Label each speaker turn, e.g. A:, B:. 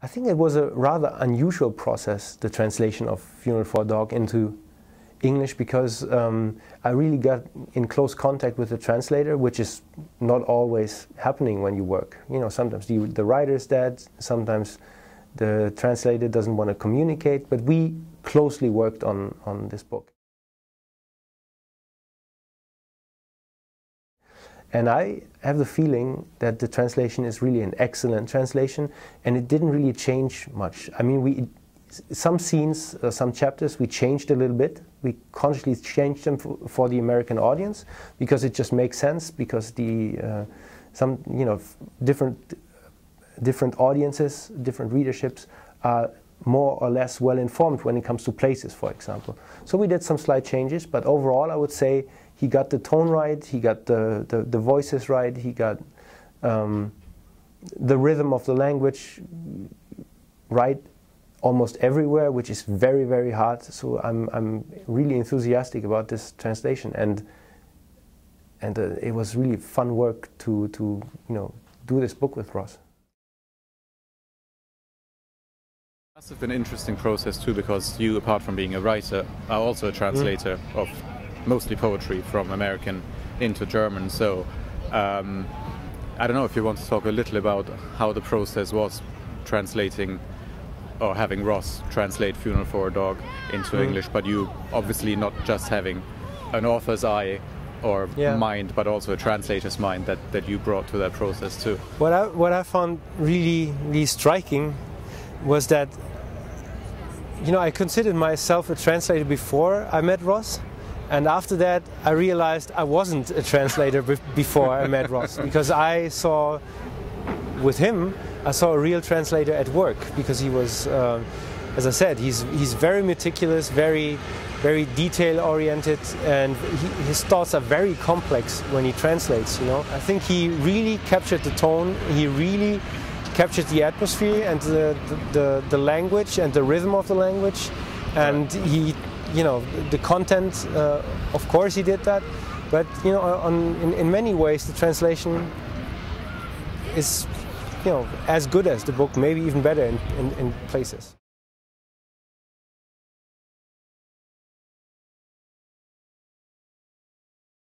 A: I think it was a rather unusual process, the translation of Funeral for a Dog into English, because I really got in close contact with the translator, which is not always happening when you work. You know, sometimes the writer is dead, sometimes the translator doesn't want to communicate, but we closely worked on this book. And I have the feeling that the translation is really an excellent translation, and it didn't really change much. I mean, some scenes, some chapters, we changed a little bit. We consciously changed them for the American audience because it just makes sense. Because some different audiences, different readerships are more or less well informed when it comes to places, for example. So we did some slight changes, but overall, I would say he got the tone right. He got the voices right. He got the rhythm of the language right almost everywhere, which is very, very hard. So I'm really enthusiastic about this translation, and it was really fun work to do this book with Ross.
B: It must have been an interesting process too, because you, apart from being a writer, are also a translator of mostly poetry from American into German. So I don't know if you want to talk a little about how the process was translating or having Ross translate Funeral for a Dog into English, but you obviously not just having an author's eye or mind, but also a translator's mind that you brought to that process too.
A: What I found really, really striking was that, you know, I considered myself a translator before I met Ross, and after that I realized I wasn't a translator before I met Ross, because I saw with him, I saw a real translator at work, because he was, as I said, he's very meticulous, very detail-oriented, and his thoughts are very complex when he translates. You know, I think he really captured the tone. He really captured the atmosphere and the language and the rhythm of the language, and he, you know, the content. Of course, he did that, but you know, in many ways, the translation is, you know, as good as the book, maybe even better in places.